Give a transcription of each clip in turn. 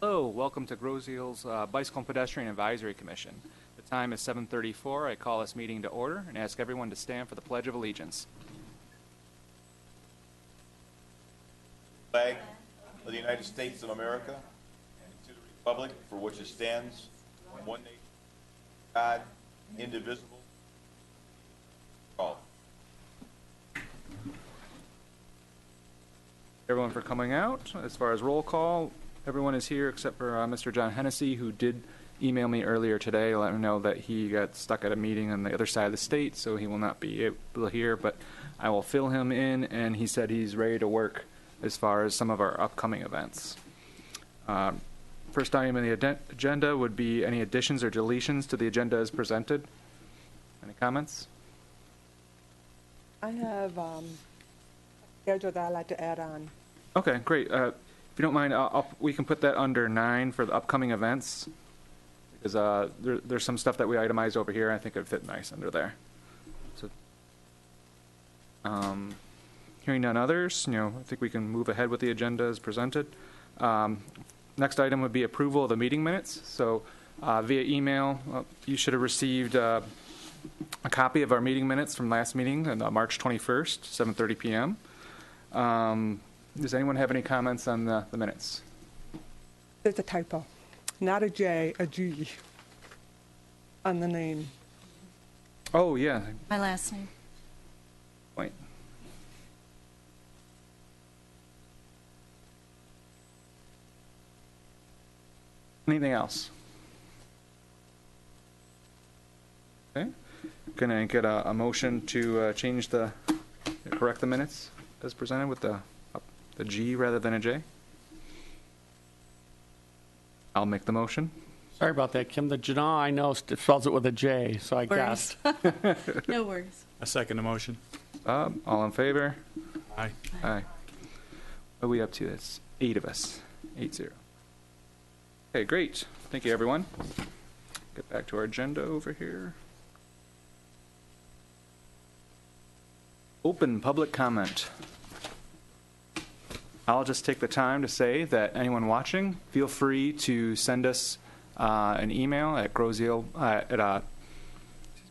Hello, welcome to Groseal's Bicycle and Pedestrian Advisory Commission. The time is 7:34. I call this meeting to order and ask everyone to stand for the Pledge of Allegiance. Flag of the United States of America and to the republic for which it stands, one nation, God, indivisible, for all. Everyone for coming out. As far as roll call, everyone is here except for Mr. John Hennessy, who did email me earlier today, let me know that he got stuck at a meeting on the other side of the state, so he will not be able to hear, but I will fill him in, and he said he's ready to work as far as some of our upcoming events. First item on the agenda would be any additions or deletions to the agenda as presented. Any comments? I have schedule that I'd like to add on. Okay, great. If you don't mind, we can put that under 9 for the upcoming events, because there's some stuff that we itemized over here. I think it would fit nice under there. So, hearing none others, I think we can move ahead with the agenda as presented. Next item would be approval of the meeting minutes. So, via email, you should have received a copy of our meeting minutes from last meeting on March 21st, 7:30 p.m. Does anyone have any comments on the minutes? There's a typo. Not a J, a G on the name. Oh, yeah. My last name. Wait. Anything else? Okay. Can I get a motion to correct the minutes as presented with the G rather than a J? I'll make the motion. Sorry about that, Kim. The Jana, I know, spells it with a J, so I guessed. No worries. I second the motion. All in favor? Aye. Aye. What are we up to? That's 8 of us. 8-0. Okay, great. Thank you, everyone. Get back to our agenda over here. Open public comment. I'll just take the time to say that anyone watching, feel free to send us an email at Groseal.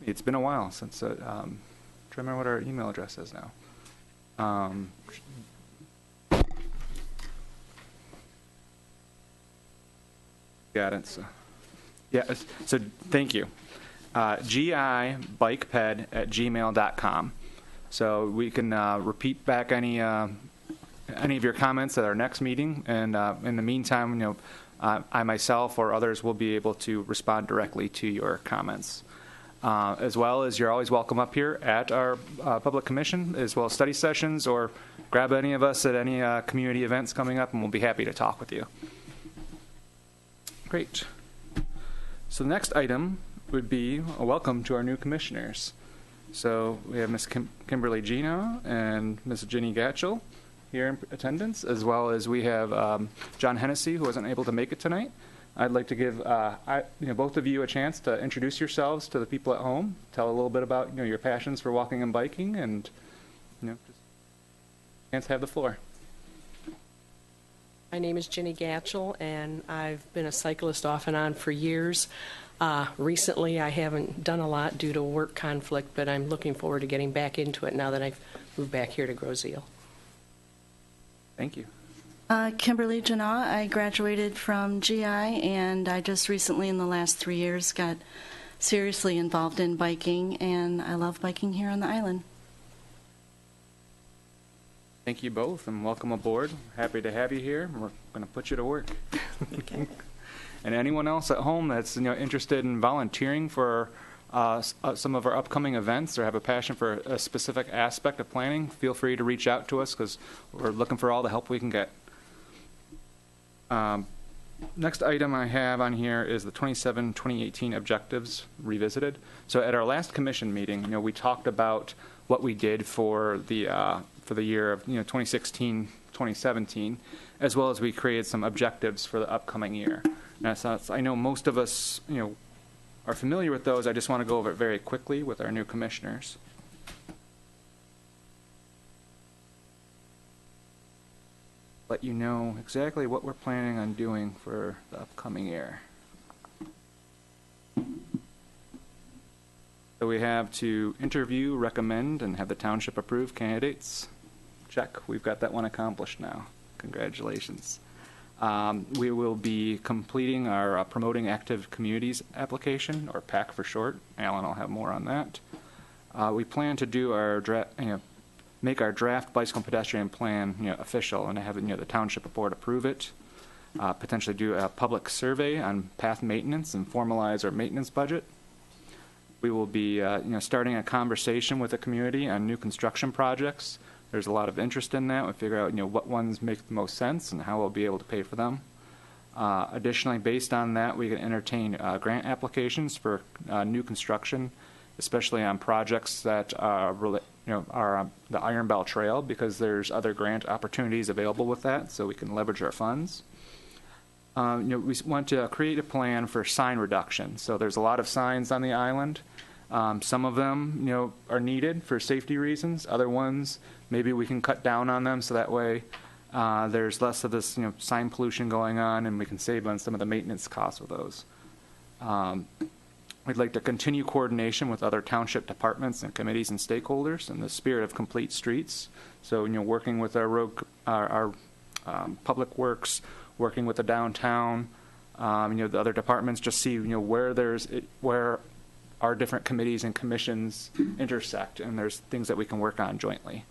It's been a while since. Try to remember what our email address is now. Got it. So, yeah. So thank you. gibikeped@gmail.com. So we can repeat back any of your comments at our next meeting, and in the meantime, I myself or others will be able to respond directly to your comments. As well as you're always welcome up here at our public commission, as well as study sessions, or grab any of us at any community events coming up, and we'll be happy to talk with you. Great. So the next item would be a welcome to our new commissioners. So we have Ms. Kimberly Gino and Ms. Ginny Gatchell here in attendance, as well as we have John Hennessy, who wasn't able to make it tonight. I'd like to give both of you a chance to introduce yourselves to the people at home, tell a little bit about your passions for walking and biking, and just a chance to have the floor. My name is Ginny Gatchell, and I've been a cyclist off and on for years. Recently, I haven't done a lot due to work conflict, but I'm looking forward to getting back into it now that I've moved back here to Groseal. Thank you. Kimberly Jana. I graduated from GI, and I just recently, in the last 3 years, got seriously involved in biking, and I love biking here on the island. Thank you both, and welcome aboard. Happy to have you here. We're going to put you to work. Okay. And anyone else at home that's interested in volunteering for some of our upcoming events or have a passion for a specific aspect of planning, feel free to reach out to us, because we're looking for all the help we can get. Next item I have on here is the 2018 objectives revisited. So at our last commission meeting, we talked about what we did for the year of 2016, 2017, as well as we created some objectives for the upcoming year. Now, so I know most of us, are familiar with those. I just want to go over it very quickly with our new commissioners. let you know exactly what we're planning on doing for the upcoming year. So we have to interview, recommend, and have the township approve candidates. Check, we've got that one accomplished now. Congratulations. We will be completing our Promoting Active Communities application, or PAC for short. Alan will have more on that. We plan to do our make our draft bicycle and pedestrian plan official and have the township board approve it. Potentially do a public survey on path maintenance and formalize our maintenance budget. We will be starting a conversation with the community on new construction projects. There's a lot of interest in that. We'll figure out what ones make the most sense and how we'll be able to pay for them. Additionally, based on that, we can entertain grant applications for new construction, especially on projects that are on the Iron Bell Trail, because there's other grant opportunities available with that, so we can leverage our funds. We want to create a plan for sign reduction. So there's a lot of signs on the island. Some of them, are needed for safety reasons. Other ones, maybe we can cut down on them so that way there's less of this, sign pollution going on, and we can save on some of the maintenance costs of those. We'd like to continue coordination with other township departments and committees and stakeholders in the spirit of complete streets. So, working with our public works, working with the downtown, the other departments, just see, where our different committees and commissions intersect, and there's things that we can work on jointly.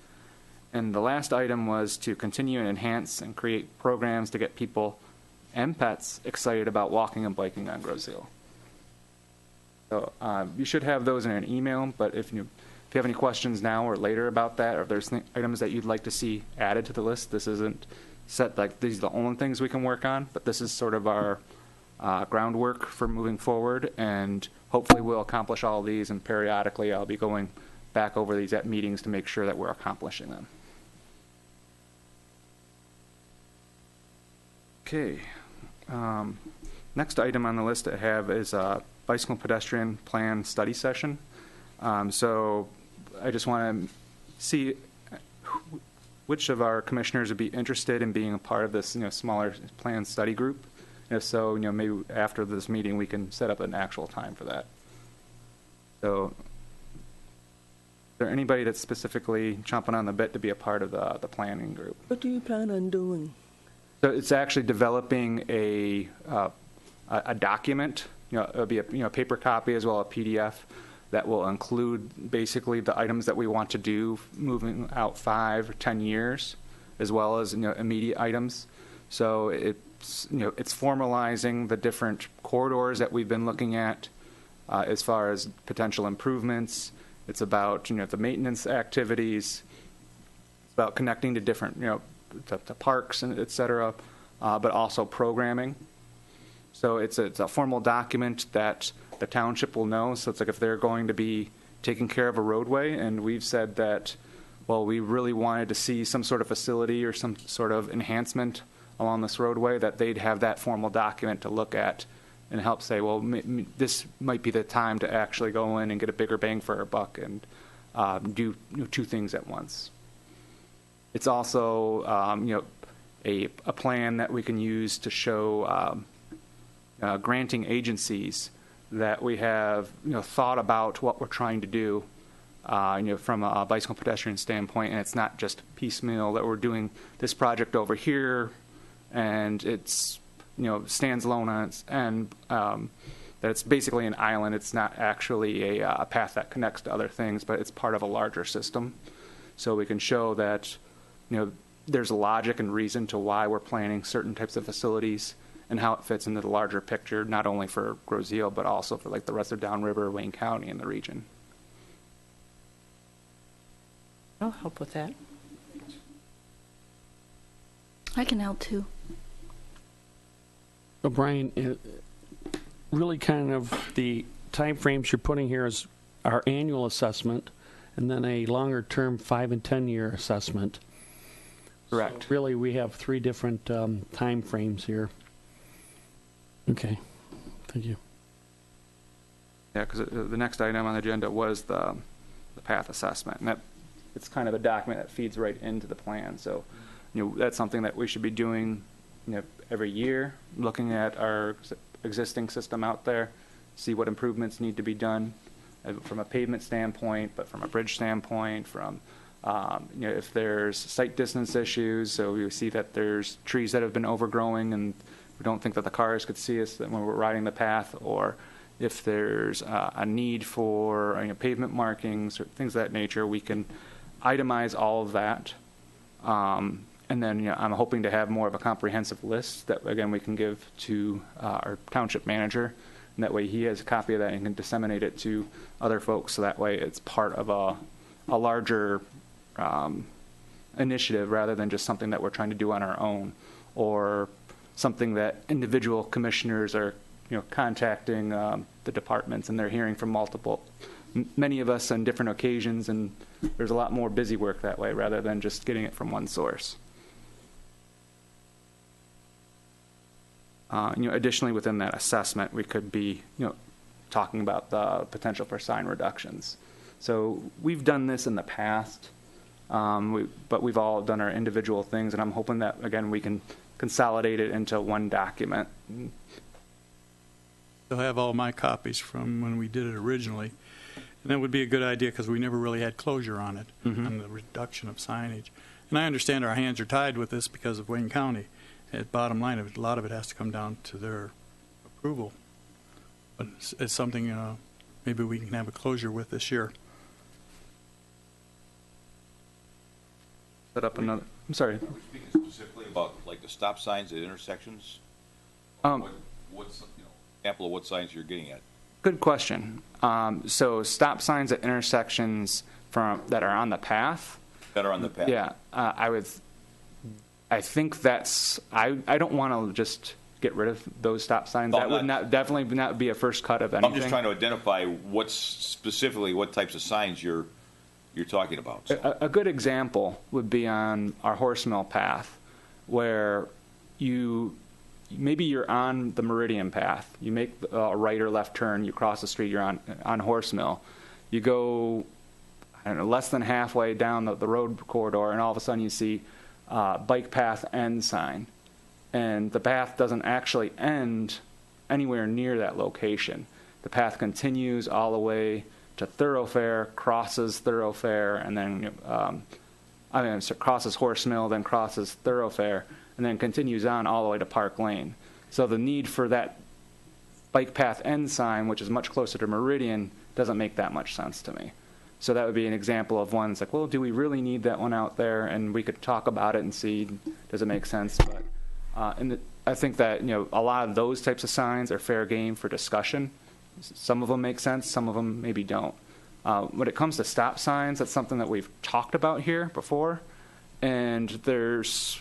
And the last item was to continue and enhance and create programs to get people and pets excited about walking and biking on Grosse Ile. So you should have those in an email, but if you have any questions now or later about that, or if there's items that you'd like to see added to the list, this isn't set like these are the only things we can work on, but this is sort of our groundwork for moving forward, and hopefully we'll accomplish all of these, and periodically I'll be going back over these at meetings to make sure that we're accomplishing them. Okay. Next item on the list I have is a bicycle and pedestrian plan study session. So I just want to see which of our commissioners would be interested in being a part of this, smaller plan study group. And if so, maybe after this meeting we can set up an actual time for that. So, is there anybody that's specifically chomping on the bit to be a part of the planning group? What do you plan on doing? So it's actually developing a document. It'll be a paper copy as well as a PDF that will include basically the items that we want to do moving out 5 or 10 years, as well as immediate items. So it's formalizing the different corridors that we've been looking at as far as potential improvements. It's about the maintenance activities. It's about connecting to different to parks and et cetera, but also programming. So it's a formal document that the township will know. So it's like if they're going to be taking care of a roadway, and we've said that, well, we really wanted to see some sort of facility or some sort of enhancement along this roadway, that they'd have that formal document to look at and help say, well, this might be the time to actually go in and get a bigger bang for our buck and do 2 things at once. It's also a plan that we can use to show granting agencies that we have thought about what we're trying to do from a bicycle pedestrian standpoint, and it's not just piecemeal that we're doing this project over here and it's stands alone on its end, that it's basically an island. It's not actually a path that connects to other things, but it's part of a larger system. So we can show that there's a logic and reason to why we're planning certain types of facilities and how it fits into the larger picture, not only for Grosse Ile, but also for like the rest of downriver, Wayne County, and the region. I'll help with that. I can help too. So Brian, really kind of the time frames you're putting here is our annual assessment and then a longer term 5 and 10 year assessment. Correct. So really, we have 3 different time frames here. Okay, thank you. Yeah, because the next item on the agenda was the path assessment, and it's kind of a document that feeds right into the plan. So, that's something that we should be doing, every year, looking at our existing system out there, see what improvements need to be done from a pavement standpoint, but from a bridge standpoint, from if there's sight distance issues, so we see that there's trees that have been overgrowing and we don't think that the cars could see us when we're riding the path, or if there's a need for pavement markings or things of that nature, we can itemize all of that. And then I'm hoping to have more of a comprehensive list that, again, we can give to our township manager. And that way he has a copy of that and can disseminate it to other folks. So that way it's part of a larger initiative rather than just something that we're trying to do on our own, or something that individual commissioners are contacting the departments, and they're hearing from many of us on different occasions, and there's a lot more busy work that way rather than just getting it from one source. Additionally, within that assessment, we could be, talking about the potential for sign reductions. So we've done this in the past, but we've all done our individual things, and I'm hoping that, again, we can consolidate it into one document. They'll have all my copies from when we did it originally. And that would be a good idea because we never really had closure on it, on the reduction of signage. And I understand our hands are tied with this because of Wayne County. At bottom line, a lot of it has to come down to their approval. But it's something maybe we can have a closure with this year. Set up another. I'm sorry. Are we speaking specifically about like the stop signs at intersections? What's example of what signs you're getting at? Good question. So stop signs at intersections that are on the path. That are on the path. Yeah, I think that's. I don't want to just get rid of those stop signs. No, that would definitely not be a first cut of anything. I'm just trying to identify what types of signs you're talking about. So. A good example would be on our horse mill path, where maybe you're on the Meridian path. You make a right or left turn. You cross the street. You're on horse mill. You go, I don't know, less than halfway down the road corridor, and all of a sudden you see bike path end sign, and the path doesn't actually end anywhere near that location. The path continues all the way to thoroughfare, crosses thoroughfare, and then crosses horse mill, then crosses thoroughfare, and then continues on all the way to Park Lane. So the need for that bike path end sign, which is much closer to Meridian, doesn't make that much sense to me. So that would be an example of one. It's like, well, do we really need that one out there? And we could talk about it and see, does it make sense? But I think that a lot of those types of signs are fair game for discussion. Some of them make sense, some of them maybe don't. When it comes to stop signs, that's something that we've talked about here before, and there's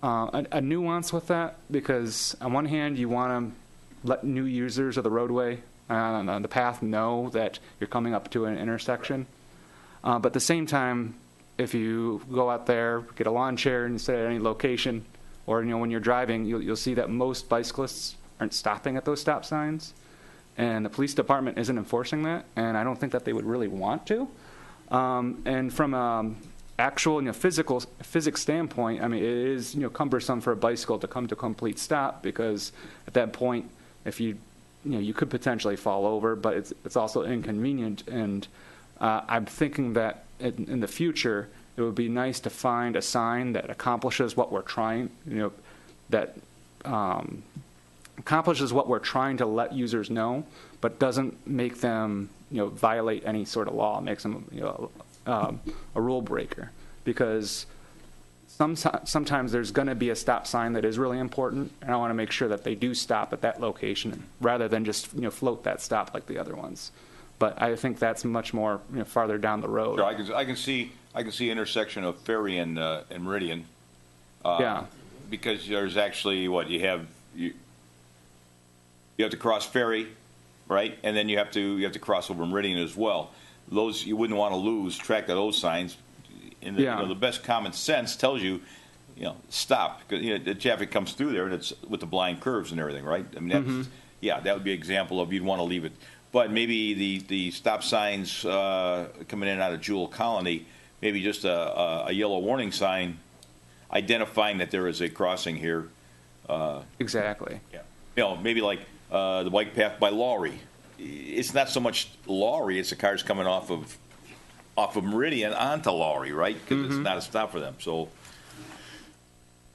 a nuance with that, because on one hand you want to let new users of the roadway on the path know that you're coming up to an intersection, but at the same time, if you go out there, get a lawn chair and sit at any location, or when you're driving, you'll see that most bicyclists aren't stopping at those stop signs, and the police department isn't enforcing that, and I don't think that they would really want to. And from actual physics standpoint, I mean, it is cumbersome for a bicycle to come to a complete stop, because at that point, if you could potentially fall over, but it's also inconvenient. And I'm thinking that in the future, it would be nice to find a sign that accomplishes what we're trying, accomplishes what we're trying to let users know, but doesn't make them violate any sort of law, makes them a rule breaker. Because sometimes there's going to be a stop sign that is really important, and I want to make sure that they do stop at that location rather than just float that stop like the other ones. But I think that's much more farther down the road. Sure, I can see intersection of Ferry and Meridian. Yeah. Because there's actually you have to cross Ferry, right, and then you have to cross over Meridian as well. Those you wouldn't want to lose track of those signs. And the best common sense tells you, stop, because the traffic comes through there, and it's with the blind curves and everything, right? I mean, that would be an example of you'd want to leave it. But maybe the stop signs coming in and out of Jewel Colony, maybe just a yellow warning sign identifying that there is a crossing here. Exactly. Yeah. You know, maybe like the bike path by Lowry. It's not so much Lowry; it's the cars coming off of Meridian onto Lowry, right? Because it's not a stop for them. So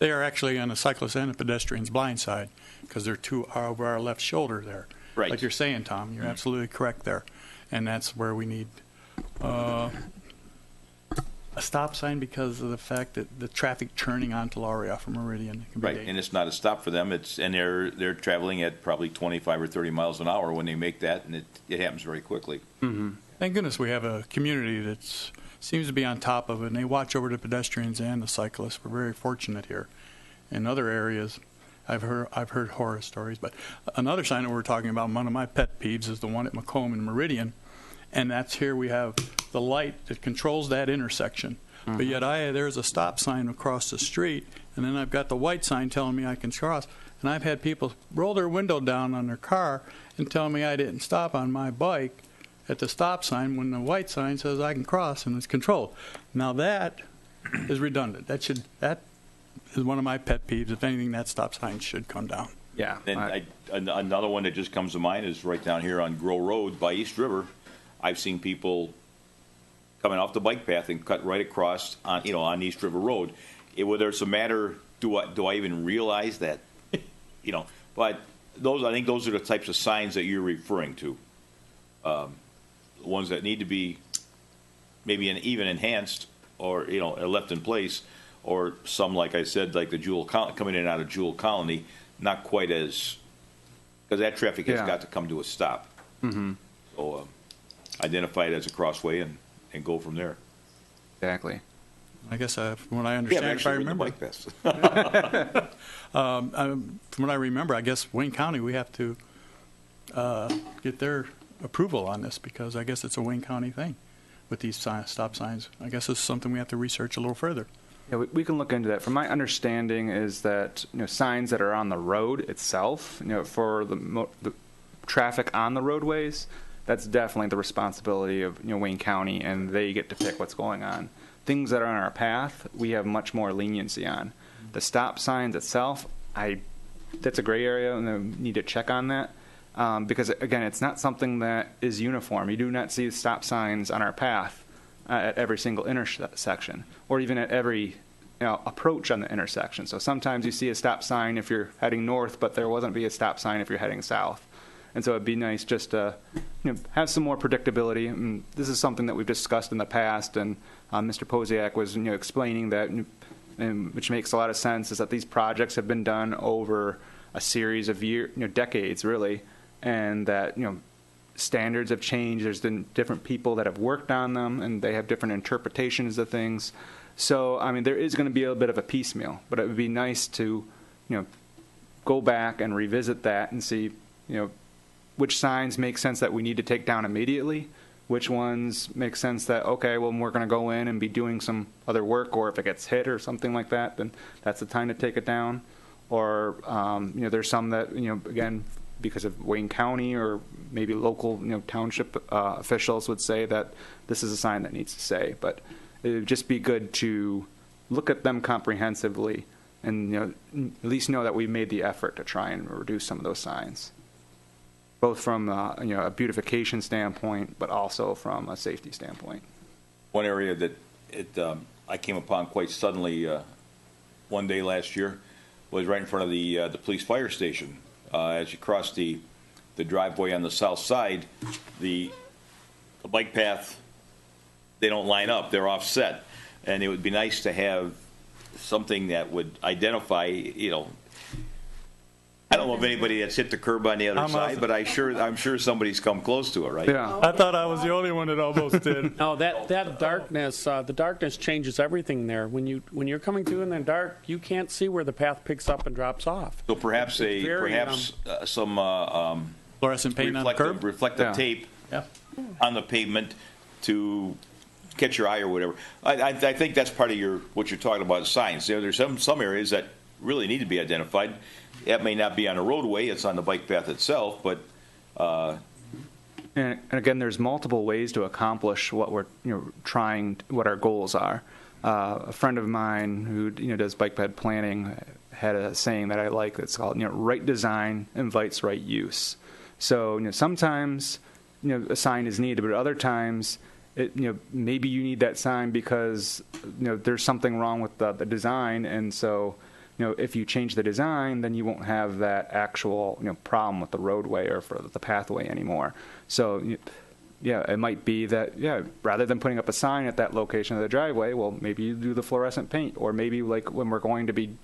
They are actually on the cyclist and the pedestrian's blind side because they're over our left shoulder there. Right. Like you're saying, Tom, you're absolutely correct there. And that's where we need a stop sign because of the fact that the traffic turning onto Lowry off of Meridian can be right, dangerous. and it's not a stop for them. They're traveling at probably 25 or 30 miles an hour when they make that, and it happens very quickly. Thank goodness we have a community that seems to be on top of it, and they watch over the pedestrians and the cyclists. We're very fortunate here. In other areas, I've heard horror stories, but another sign that we're talking about, one of my pet peeves, is the one at Macomb and Meridian, and that's here we have the light that controls that intersection. But yet there's a stop sign across the street, and then I've got the white sign telling me I can cross, and I've had people roll their window down on their car and tell me I didn't stop on my bike at the stop sign when the white sign says I can cross and it's controlled. Now that is redundant. That is one of my pet peeves. If anything, that stop sign should come down. Yeah. And another one that just comes to mind is right down here on Grow Road by East River. I've seen people coming off the bike path and cut right across on East River Road. Whether it's a matter, do I even realize that? But I think those are the types of signs that you're referring to. Ones that need to be maybe even enhanced or left in place, or some, like I said, like the coming in and out of Jewel Colony, not quite as, because that traffic has got to come to a stop. So identify it as a crossway and go from there. Exactly. I guess from what I understand, if I remember, bike paths. from what I remember, I guess Wayne County, we have to get their approval on this because I guess it's a Wayne County thing with these stop signs. I guess it's something we have to research a little further. Yeah, we can look into that. From my understanding is that signs that are on the road itself, for the traffic on the roadways, that's definitely the responsibility of Wayne County, and they get to pick what's going on. Things that are on our path, we have much more leniency on. The stop signs itself, that's a gray area, and I need to check on that. Because, again, it's not something that is uniform. You do not see stop signs on our path at every single intersection, or even at every approach on the intersection. So sometimes you see a stop sign if you're heading north, but there wasn't be a stop sign if you're heading south. And so it'd be nice just to have some more predictability. And this is something that we've discussed in the past, and Mr. Posiak was explaining that, which makes a lot of sense, is that these projects have been done over a series of decades, really, and that standards have changed. There's been different people that have worked on them, and they have different interpretations of things. So, there is going to be a bit of a piecemeal, but it would be nice to, go back and revisit that and see, which signs make sense that we need to take down immediately, which ones make sense that, okay, well, we're going to go in and be doing some other work, or if it gets hit or something like that, then that's the time to take it down. Or, there's some that, again, because of Wayne County or maybe local, township officials would say that this is a sign that needs to stay. But it would just be good to look at them comprehensively and, at least know that we made the effort to try and reduce some of those signs, both from, a beautification standpoint, but also from a safety standpoint. One area that I came upon quite suddenly one day last year was right in front of the police fire station. As you cross the driveway on the south side, the bike path, they don't line up, they're offset. And it would be nice to have something that would identify, I don't know of anybody that's hit the curb on the other side, but I'm sure somebody's come close to it, right? Yeah. I thought I was the only one that almost did. No, that darkness, the darkness changes everything there. When you're coming through in the dark, you can't see where the path picks up and drops off. So perhaps some Fluorescent paint on the curb? reflective tape on the pavement to catch your eye or whatever. I think that's part of what you're talking about, signs. There's some areas that really need to be identified. That may not be on a roadway; it's on the bike path itself. But and again, there's multiple ways to accomplish what we're trying, what our goals are. a friend of mine who does bike ped planning had a saying that I like that's called right design invites right use. So sometimes a sign is needed, but other times maybe you need that sign because there's something wrong with the design, and so if you change the design, then you won't have that actual problem with the roadway or for the pathway anymore. So yeah, it might be that, rather than putting up a sign at that location of the driveway, well, maybe you do the fluorescent paint, or maybe like when we're going to be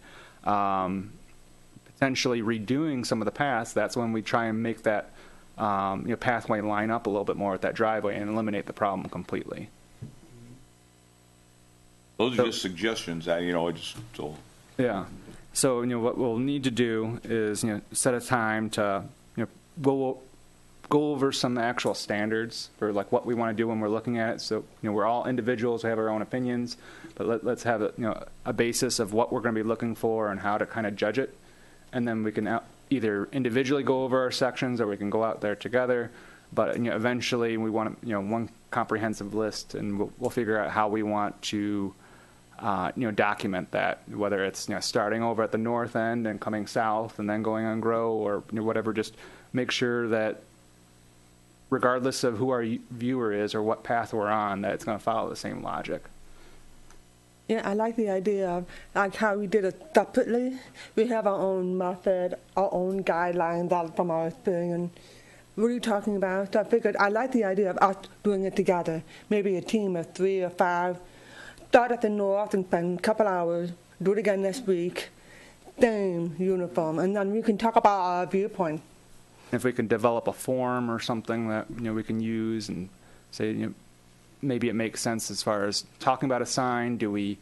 potentially redoing some of the paths, that's when we try and make that pathway line up a little bit more with that driveway and eliminate the problem completely. Those are just suggestions. Yeah. So what we'll need to do is set a time to go over some actual standards for like what we want to do when we're looking at it. So we're all individuals, we have our own opinions, but let's have a basis of what we're going to be looking for and how to kind of judge it, and then we can either individually go over our sections or we can go out there together. But eventually we want one comprehensive list, and we'll figure out how we want to document that, whether it's starting over at the north end and coming south and then going on Grow or whatever. Just make sure that regardless of who our viewer is or what path we're on, that it's going to follow the same logic. Yeah, I like the idea of like how we did it separately. We have our own method, our own guidelines out from our experience. What are you talking about? So I figured I like the idea of us doing it together. Maybe a team of 3 or 5. Start at the north and spend a couple hours. Do it again next week. Same uniform, and then we can talk about our viewpoint. If we can develop a form or something that we can use and say maybe it makes sense as far as talking about a sign. Do we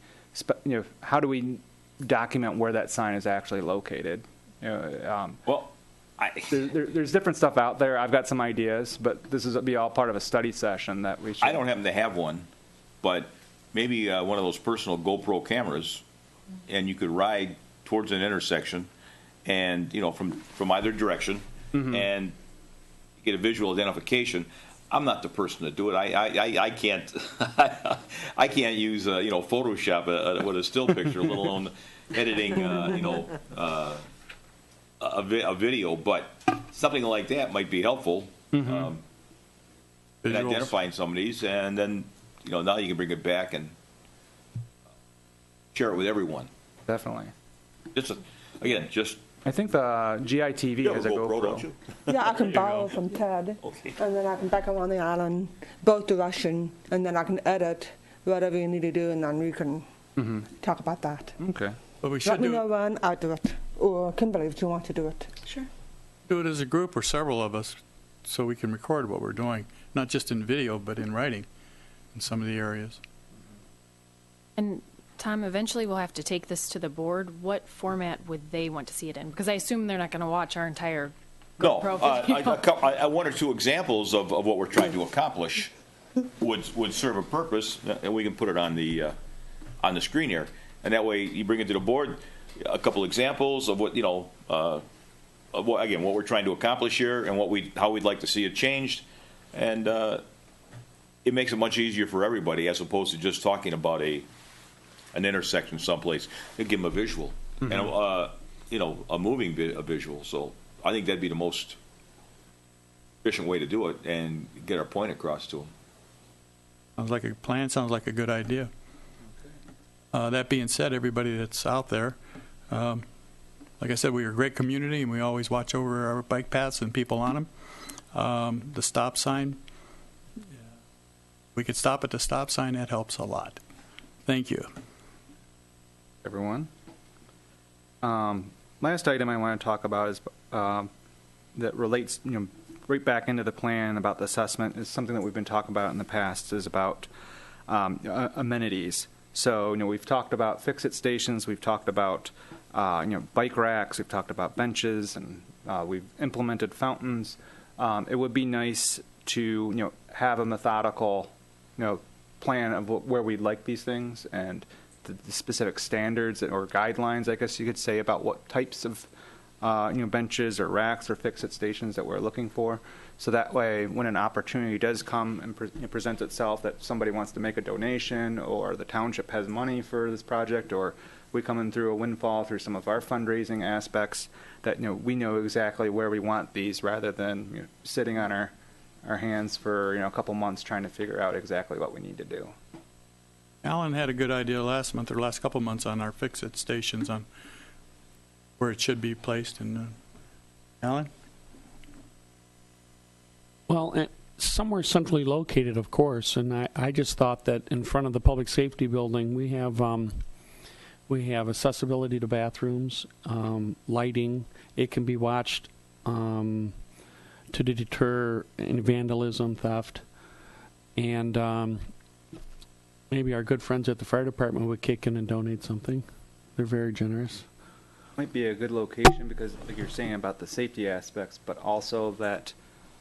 how do we document where that sign is actually located? There's different stuff out there. I've got some ideas, but this is be all part of a study session that we should. I don't happen to have one, but maybe one of those personal GoPro cameras, and you could ride towards an intersection, and from either direction, and get a visual identification. I'm not the person to do it. I can't I can't use Photoshop with a still picture, let alone editing a video. But something like that might be helpful in identifying some of these, and then now you can bring it back and share it with everyone. Definitely. Just I think the GITV has a GoPro. Don't you? Yeah, I can borrow from Ted, Okay. and then I can back up on the island, both direction, and then I can edit whatever you need to do, and then we can talk about that. Okay. But we Let should me know when I'll do it, or Kimberly if you want to do it. Sure. do it as a group or several of us so we can record what we're doing, not just in video, but in writing in some of the areas. And Tom, eventually we'll have to take this to the board. What format would they want to see it in? Because I assume they're not going to watch our entire No, GoPro video. one or two examples of what we're trying to accomplish would serve a purpose, and we can put it on the screen here. And that way, you bring it to the board, a couple examples of what of what we're trying to accomplish here, and how we'd like to see it changed, and it makes it much easier for everybody as opposed to just talking about an intersection someplace. They give them a visual, and a moving visual. So I think that'd be the most efficient way to do it and get our point across to them. Sounds like a plan, sounds like a good idea. That being said, everybody that's out there, like I said, we are a great community and we always watch over our bike paths and people on them. The stop sign, we could stop at the stop sign, that helps a lot. Thank you. Everyone. Last item I want to talk about is that relates, right back into the plan about the assessment is something that we've been talking about in the past is about amenities. So, we've talked about fix-it stations, we've talked about, bike racks, we've talked about benches, and we've implemented fountains. It would be nice to, have a methodical, plan of where we'd like these things and the specific standards or guidelines, I guess you could say, about what types of benches or racks or fix-it stations that we're looking for. So that way, when an opportunity does come and presents itself that somebody wants to make a donation, or the township has money for this project, or we come in through a windfall through some of our fundraising aspects, that we know exactly where we want these, rather than sitting on our hands for a couple months trying to figure out exactly what we need to do. Alan had a good idea last month or last couple months on our fix-it stations on where it should be placed. And Alan? Well, somewhere centrally located, of course, and I just thought that in front of the public safety building we have accessibility to bathrooms, lighting. It can be watched to deter any vandalism, theft, and maybe our good friends at the fire department would kick in and donate something. They're very generous. Might be a good location because, like you're saying about the safety aspects, but also that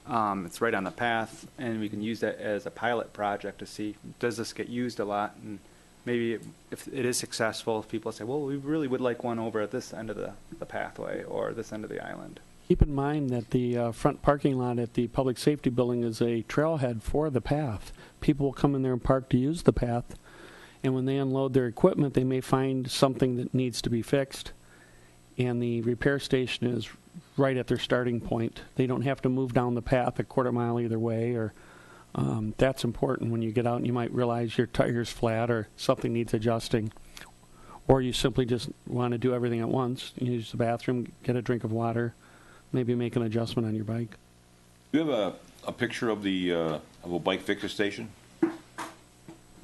it's right on the path, and we can use that as a pilot project to see, does this get used a lot? And maybe if it is successful, if people say, well, we really would like one over at this end of the pathway or this end of the island. Keep in mind that the front parking lot at the public safety building is a trailhead for the path. People will come in there and park to use the path, and when they unload their equipment, they may find something that needs to be fixed, and the repair station is right at their starting point. They don't have to move down the path a quarter mile either way, or that's important when you get out and you might realize your tire's flat or something needs adjusting, or you simply just want to do everything at once. You use the bathroom, get a drink of water, maybe make an adjustment on your bike. Do you have a picture of a bike fixer station?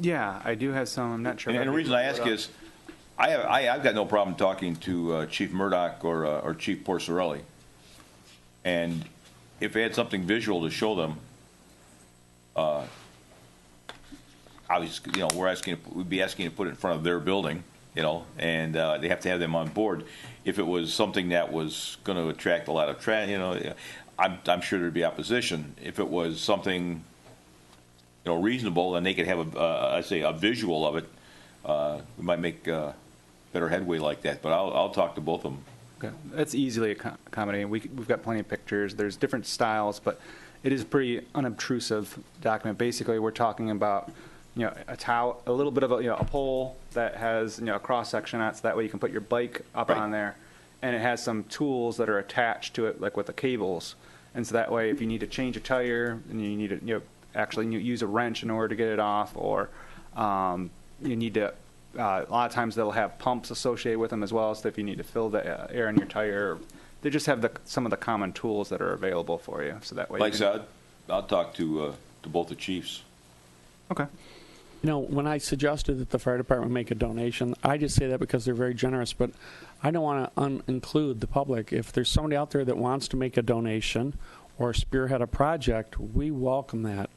Yeah, I do have some. I'm not sure. And the reason I ask is, I've got no problem talking to Chief Murdoch or Chief Porcerelli, and if they had something visual to show them, we'd be asking to put it in front of their building, and they have to have them on board. If it was something that was going to attract a lot of I'm sure there'd be opposition. If it was something, reasonable, and they could have a visual of it, we might make better headway like that. But I'll talk to both of them. Okay. That's easily accommodating. We've got plenty of pictures. There's different styles, but it is a pretty unobtrusive document. Basically, we're talking about a towel, a little bit of a pole that has a cross section on it, so that way you can put your bike up Right. on there, and it has some tools that are attached to it, like with the cables, and so that way if you need to change a tire and you need to actually use a wrench in order to get it off, or you need to. A lot of times they'll have pumps associated with them as well, so if you need to fill the air in your tire, they just have some of the common tools that are available for you. So that way, Like I said, I'll talk to both the chiefs. Okay. When I suggested that the fire department make a donation, I just say that because they're very generous, but I don't want to include the public. If there's somebody out there that wants to make a donation or spearhead a project, we welcome that.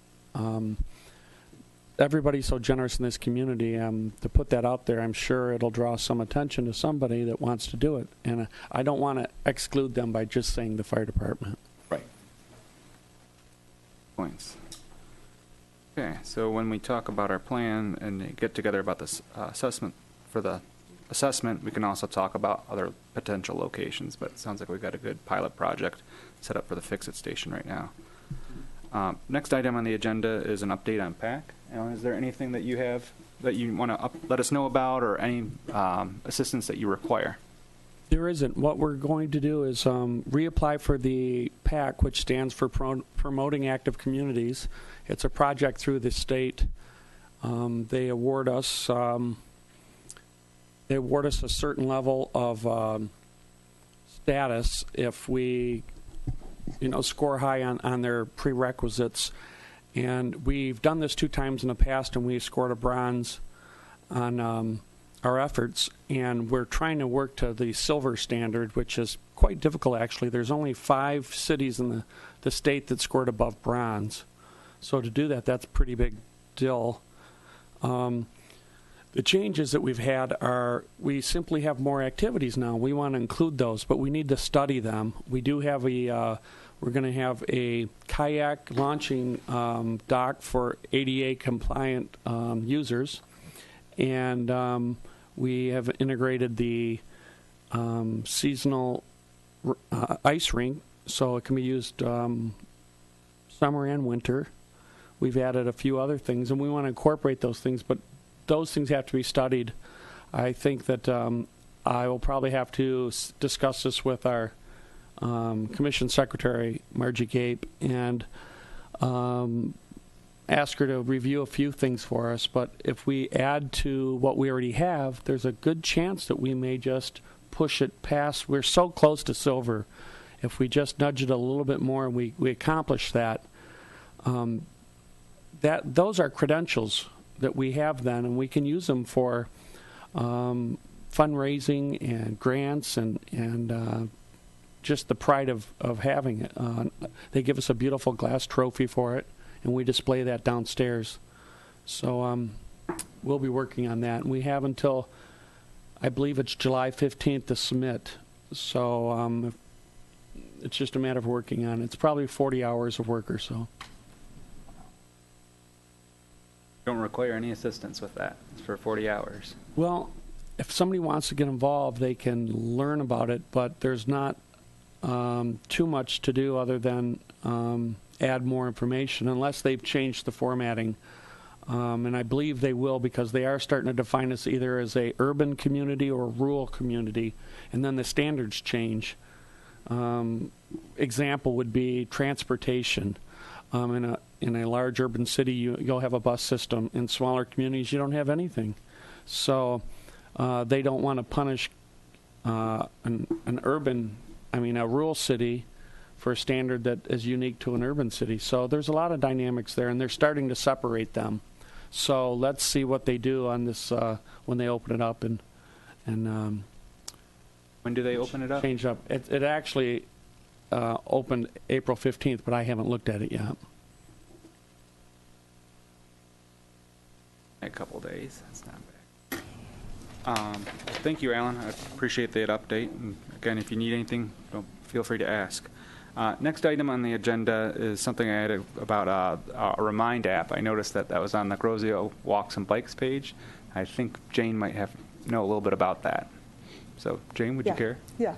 Everybody's so generous in this community. To put that out there, I'm sure it'll draw some attention to somebody that wants to do it. And I don't want to exclude them by just saying the fire department. Right. Points. Okay, so when we talk about our plan and get together about this assessment, we can also talk about other potential locations, but it sounds like we've got a good pilot project set up for the fix-it station right now. Next item on the agenda is an update on BPAC. Alan, is there anything that you have that you want to let us know about, or any assistance that you require? There isn't. What we're going to do is reapply for the BPAC, which stands for Promoting Active Communities. It's a project through the state. They award us a certain level of status if we score high on their prerequisites. And we've done this 2 times in the past, and we scored a bronze on our efforts. And we're trying to work to the silver standard, which is quite difficult, actually. There's only 5 cities in the state that scored above bronze. So to do that, that's a pretty big deal. The changes that we've had are we simply have more activities now. We want to include those, but we need to study them. We do have we're going to have a kayak launching dock for ADA compliant users, and we have integrated the seasonal ice rink, so it can be used summer and winter. We've added a few other things, and we want to incorporate those things, but those things have to be studied. I think that I will probably have to discuss this with our Commission Secretary, Margie Gape, and ask her to review a few things for us. But if we add to what we already have, there's a good chance that we may just push it past. We're so close to silver. If we just nudge it a little bit more and we accomplish that, those are credentials that we have then, and we can use them for fundraising and grants and just the pride of having it. They give us a beautiful glass trophy for it, and we display that downstairs. So we'll be working on that. And we have until, I believe it's July 15th to submit. So it's just a matter of working on it. It's probably 40 hours of work or so. Don't require any assistance with that. It's for 40 hours. Well, if somebody wants to get involved, they can learn about it, but there's not too much to do other than add more information, unless they've changed the formatting. And I believe they will, because they are starting to define us either as a urban community or a rural community, and then the standards change. Example would be transportation. In a large urban city, you'll have a bus system. In smaller communities, you don't have anything. So they don't want to punish a rural city for a standard that is unique to an urban city. So there's a lot of dynamics there, and they're starting to separate them. So let's see what they do on this when they open it up and when do they open it up? Change up. It actually opened April 15th, but I haven't looked at it yet. A couple days. That's not bad. Thank you, Alan. I appreciate the update. And again, if you need anything, feel free to ask. Next item on the agenda is something I added about a Remind app. I noticed that was on the Grosio Walks and Bikes page. I think Jane might know a little bit about that. So, Jane, would you care? Yeah.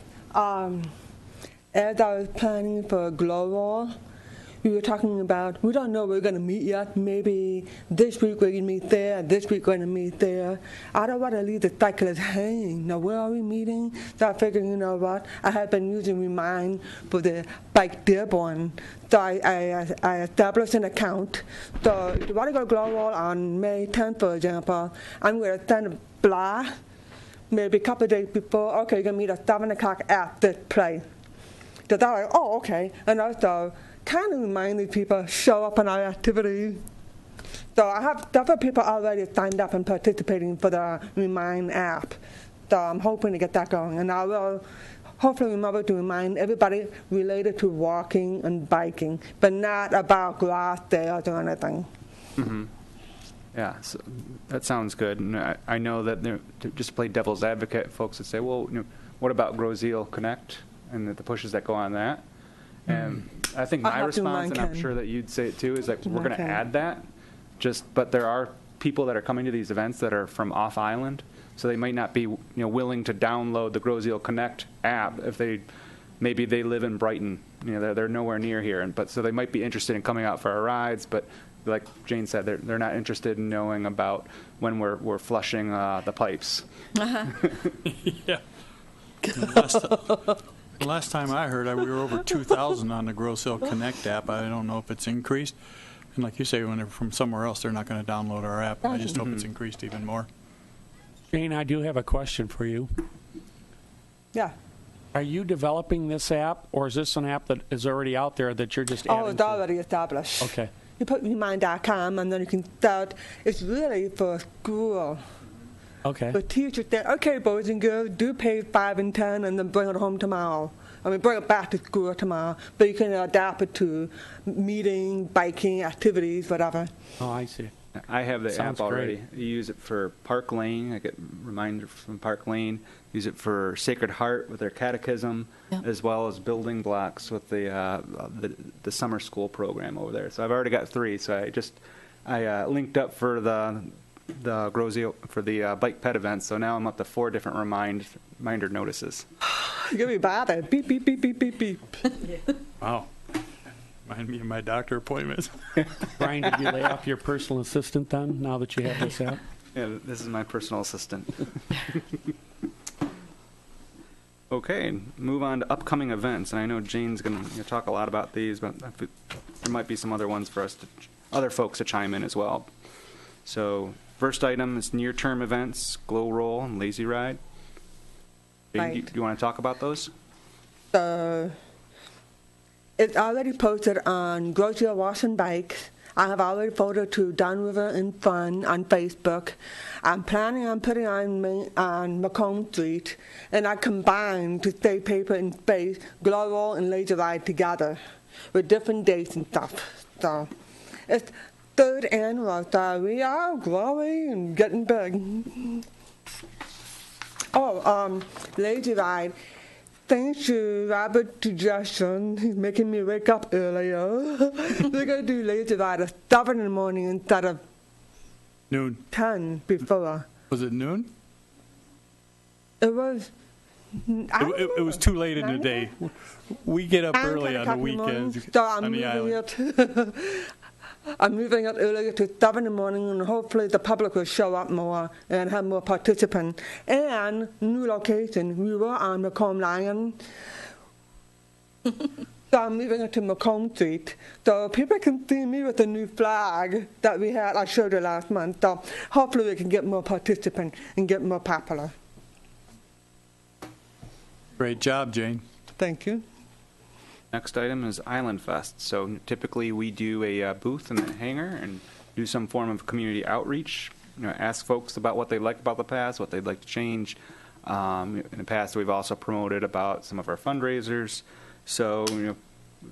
As I was planning for Global, we were talking about, we don't know where we're going to meet yet. Maybe this week we're going to meet there, this week we're going to meet there. I don't want to leave the cyclists hanging. Now, where are we meeting? So I figured, you know what, I had been using Remind for the Bike Dearborn. So I established an account. So if you want to go global on May 10th, for example, I'm going to send a blast maybe a couple of days before. Okay, you're going to meet at 7 o'clock at this place. So they're like, oh, okay. And also, kind of reminding people show up on our activities. So I have several people already signed up and participating for the Remind app. So I'm hoping to get that going. And I will hopefully remember to remind everybody related to walking and biking, but not about grass sales or anything. Mm-hmm. Yeah, so that sounds good. And I know that to just play devil's advocate, folks would say, well, what about Grosio Connect and the pushes that go on that? And I think my response, and I'm sure that you'd say it too, is that we're going to add that. But there are people that are coming to these events that are from off island, so they might not be willing to download the Grosio Connect app if maybe they live in Brighton. They're nowhere near here, so they might be interested in coming out for our rides, but like Jane said, they're not interested in knowing about when we're flushing the pipes. Uh-huh. Yeah. Last time I heard, we were over 2,000 on the Grosio Connect app. I don't know if it's increased. And like you say, when they're from somewhere else, they're not going to download our app. I just hope it's increased even more. Jane, I do have a question for you. Yeah. Are you developing this app, or is this an app that is already out there that you're just adding Oh, it's to? already established. Okay. You put Remind.com, and then you can start. It's really for school. Okay. The teachers say, okay, boys and girls, do page 5 and 10 and then bring it home tomorrow. Bring it back to school tomorrow. But you can adapt it to meeting, biking, activities, whatever. Oh, I see. I have the Sounds app already. great. You use it for Park Lane. I get reminders from Park Lane. Use it for Sacred Heart with their catechism, Yep. as well as building blocks with the summer school program over there. So I've already got 3. So I linked up for the Grosio for the bike pet event. So now I'm up to 4 different reminder notices. You'll be bothered. Beep, beep, beep, beep, beep, beep. Wow. Remind me of my doctor appointments. Brian, did you lay off your personal assistant then, now that you have this out? Yeah, this is my personal assistant. Okay, move on to upcoming events. And I know Jane's going to talk a lot about these, but there might be some other ones for us, other folks to chime in as well. So first item is near-term events, Glow Roll and Lazy Ride. Jane, Right. do you want to talk about those? It's already posted on Grocery Wash and Bikes. I have already photoed to Downriver and Fun on Facebook. I'm planning on putting on Macomb Street, and I combined to stay paper and space, Glow Roll and Laser Ride together with different dates and stuff. So it's third annual, so we are growing and getting big. Oh, Lazy Ride. Thanks to Robert's suggestion, he's making me wake up earlier. We're going to do Lazy Ride at 7 in the morning instead of Noon. 10 before. Was it noon? It was... It was too late in the day. We get up early on the weekends. So I'm on the moving island. I'm moving it earlier to 7 in the morning, and hopefully the public will show up more and have more participants. And new location. We were on Macomb Lion. So I'm moving it to Macomb Street. So people can see me with the new flag that we had. I showed you last month. So hopefully we can get more participants and get more popular. Great job, Jane. Thank you. Next item is Island Fest. So typically we do a booth in the hangar and do some form of community outreach. Ask folks about what they like about the past, what they'd like to change. In the past, we've also promoted about some of our fundraisers. So we've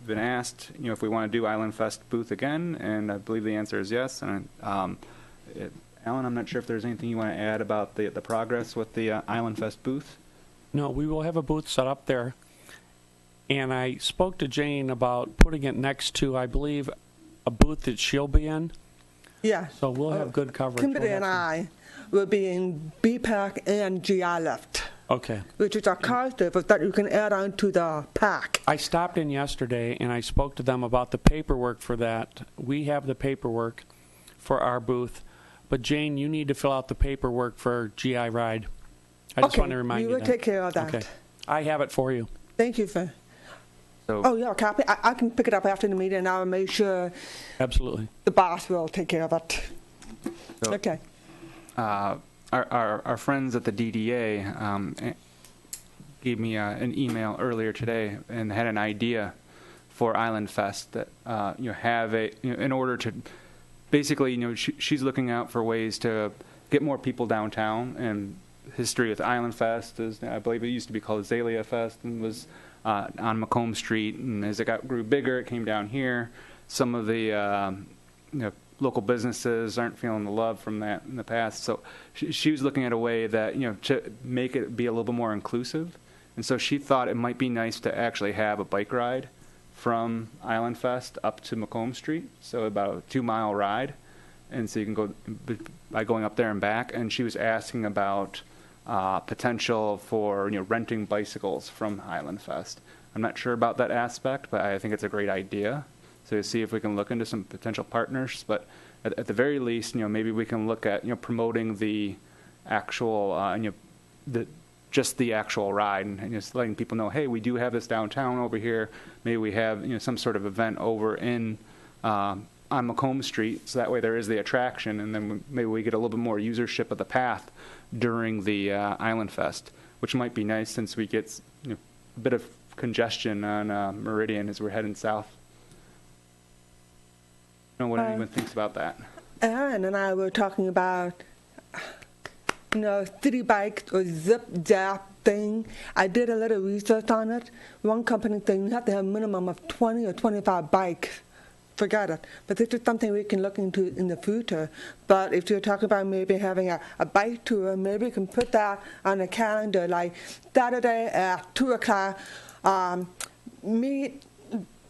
been asked, if we want to do Island Fest booth again, and I believe the answer is yes. And Alan, I'm not sure if there's anything you want to add about the progress with the Island Fest booth. No, we will have a booth set up there. And I spoke to Jane about putting it next to, I believe, a booth that she'll be in. Yeah. So we'll have good coverage. Kimberly and I will be in BPAC and GI Left, Okay. which is a car service that you can add on to the pack. I stopped in yesterday and I spoke to them about the paperwork for that. We have the paperwork for our booth, but Jane, you need to fill out the paperwork for GI Ride. I just want to remind you we will that. take care of that. Okay. I have it for you. Thank you, sir. So, Oh, yeah, copy. I can pick it up after the meeting, and I'll make sure Absolutely. the boss will take care of it. So- Okay. Our friends at the DDA gave me an email earlier today and had an idea for Island Fest that have in order to basically she's looking out for ways to get more people downtown. And history with Island Fest is, I believe it used to be called Azalea Fest and was on Macomb Street, and as it grew bigger, it came down here. Some of the local businesses aren't feeling the love from that in the past, so she was looking at a way that to make it be a little bit more inclusive. And so she thought it might be nice to actually have a bike ride from Island Fest up to Macomb Street, so about a 2-mile ride, and so you can go by going up there and back. And she was asking about potential for renting bicycles from Island Fest. I'm not sure about that aspect, but I think it's a great idea. So see if we can look into some potential partners. But at the very least, maybe we can look at promoting the actual just the actual ride and just letting people know, hey, we do have this downtown over here. Maybe we have some sort of event over in on Macomb Street, so that way there is the attraction, and then maybe we get a little bit more usership of the path during the Island Fest, which might be nice since we get a bit of congestion on Meridian as we're heading south. I don't know what anyone thinks about that. Aaron and I were talking about, city bikes or zip zap thing. I did a little research on it. One company saying you have to have a minimum of 20 or 25 bikes. Forget it. But this is something we can look into in the future. But if you're talking about maybe having a bike tour, maybe we can put that on the calendar, like Saturday at 2 o'clock, meet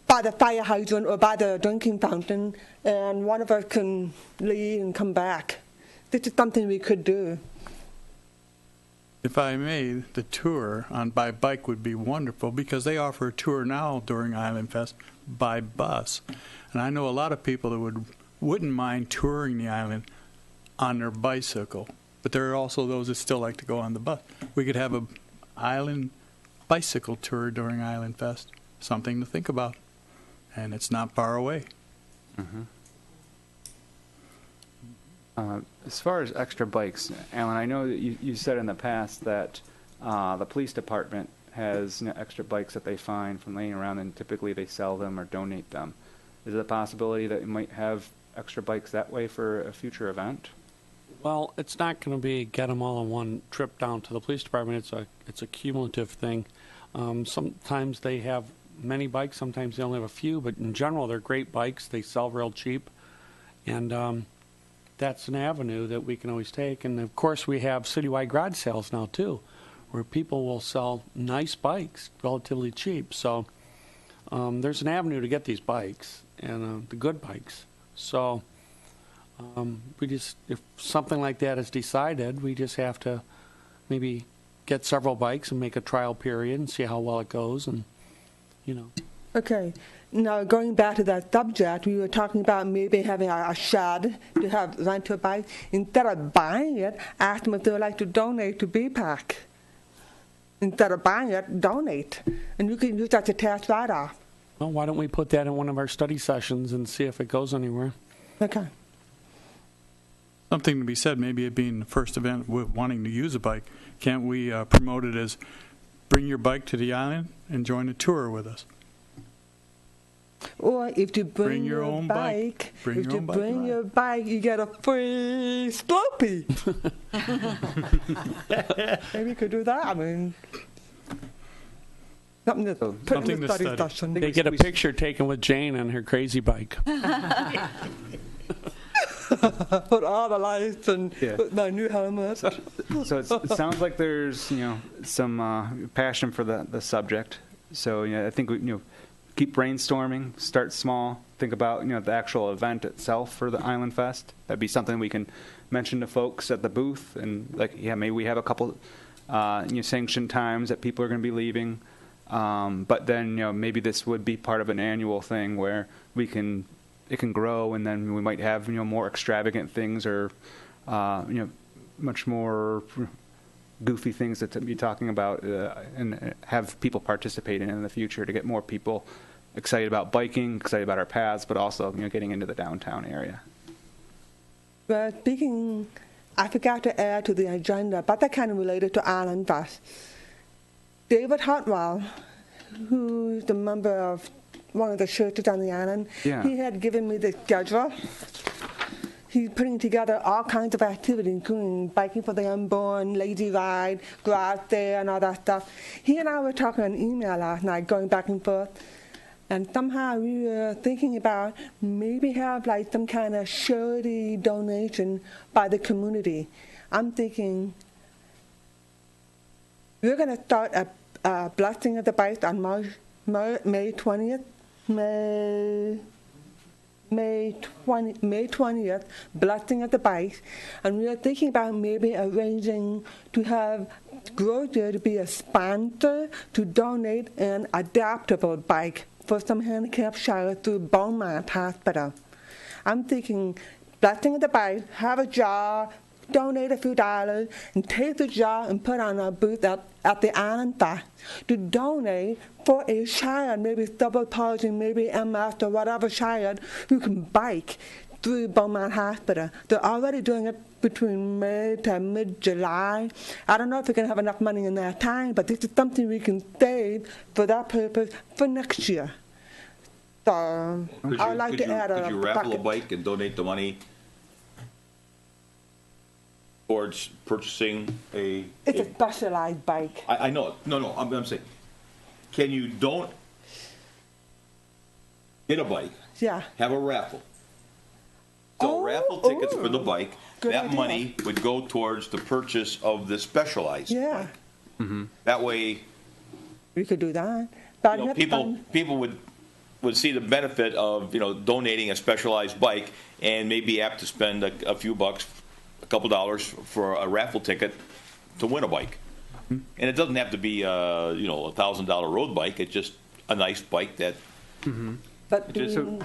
by the fire hydrant or by the drinking fountain, and one of us can leave and come back. This is something we could do. If I may, the tour by bike would be wonderful because they offer a tour now during Island Fest by bus. And I know a lot of people that wouldn't mind touring the island on their bicycle. But there are also those that still like to go on the bus. We could have a island bicycle tour during Island Fest. Something to think about. And it's not far away. Mm-hmm. As far as extra bikes, Alan, I know that you said in the past that the police department has extra bikes that they find from laying around, and typically they sell them or donate them. Is it a possibility that you might have extra bikes that way for a future event? Well, it's not going to be get them all in one trip down to the police department. It's a cumulative thing. Sometimes they have many bikes, sometimes they only have a few, but in general they're great bikes. They sell real cheap, and that's an avenue that we can always take. And of course we have citywide garage sales now too, where people will sell nice bikes relatively cheap. So there's an avenue to get these bikes, and the good bikes. So if something like that is decided, we just have to maybe get several bikes and make a trial period and see how well it goes, and Okay. Now, going back to that subject, we were talking about maybe having a shed to have rent a bike. Instead of buying it, ask them if they would like to donate to BPAC. Instead of buying it, donate. And you can use that to test right off. Well, why don't we put that in one of our study sessions and see if it goes anywhere? Okay. Something to be said, maybe it being the first event with wanting to use a bike. Can't we promote it as bring your bike to the island and join a tour with us? Or if you bring your own bike, your bike, you get a free Slopey. Maybe you could do that. I mean, something to put in the study session. They get a picture taken with Jane on her crazy bike. Put all the lights and put my new helmet. So it sounds like there's some passion for the subject. So I think keep brainstorming, start small, think about the actual event itself for the Island Fest. That'd be something we can mention to folks at the booth, and maybe we have a couple sanctioned times that people are going to be leaving. But then maybe this would be part of an annual thing where it can grow, and then we might have more extravagant things or much more goofy things to be talking about and have people participate in the future to get more people excited about biking, excited about our paths, but also getting into the downtown area. Well, speaking, I forgot to add to the agenda, but that kind of related to Island Fest. David Hartwell, who's the member of one of the churches on the island, he had given me the schedule. He's putting together all kinds of activities, including biking for the unborn, lazy ride, go out there, and all that stuff. He and I were talking on email last night, going back and forth, and somehow we were thinking about maybe have some kind of charity donation by the community. I'm thinking we're going to start a blessing of the bikes on May 20th. May 20th, blessing of the bikes, and we are thinking about maybe arranging to have Grocer to be a sponsor to donate an adaptable bike for some handicapped child through Beaumont Hospital. I'm thinking blessing of the bike, have a jar, donate a few dollars, and take the jar and put on a booth at the Island Fest to donate for a child, maybe cerebral palsy, maybe MS or whatever child who can bike through Beaumont Hospital. They're already doing it between May to mid-July. I don't know if we're going to have enough money in that time, but this is something we can save for that purpose for next year. So I would like to add a Could you raffle a bike and donate the money towards purchasing It's a specialized bike. I know. No. I'm saying, can you don't get a bike? Yeah. Have a raffle. So raffle tickets for the bike. Good that idea. money would go towards the purchase of the specialized bike. Mm-hmm. That way, We could do that. But people would see the benefit of donating a specialized bike and may be apt to spend a few bucks, a couple dollars for a raffle ticket to win a bike. And it doesn't have to be, $1,000 road bike. It's just a nice bike that. But So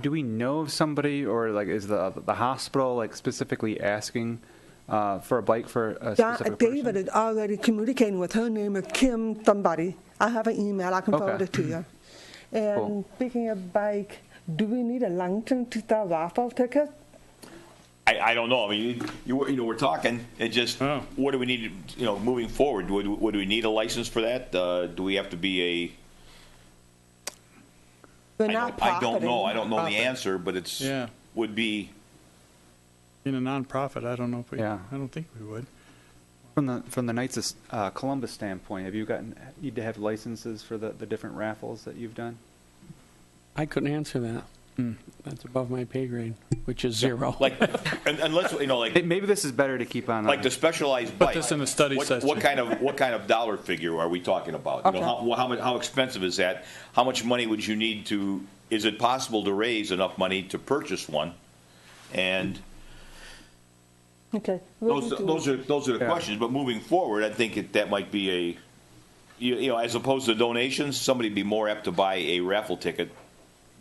do we know of somebody, or like is the hospital like specifically asking for a bike for a specific David person? is already communicating with her name is Kim somebody. I have an email. I can forward Okay. it to you. And Cool. speaking of bike, do we need a Langton to sell raffle ticket? I don't know. I mean, we're talking. It just, what do we need? Moving forward, would we need a license for that? Do we have to be We're I not don't know. I don't know the profiting. answer, but it's would be. In a nonprofit, I don't know if we. Yeah. I don't think we would. From the Knights of Columbus standpoint, have you need to have licenses for the different raffles that you've done? I couldn't answer that. That's above my pay grade, which is 0. Like, unless Maybe this is better to keep on. like the specialized Put bike. this in a study session. What kind of dollar figure are we talking about? Okay. How expensive is that? How much money would you need to? Is it possible to raise enough money to purchase one? And Okay. those are the Yeah. questions. But moving forward, I think that might be as opposed to donations, somebody would be more apt to buy a raffle ticket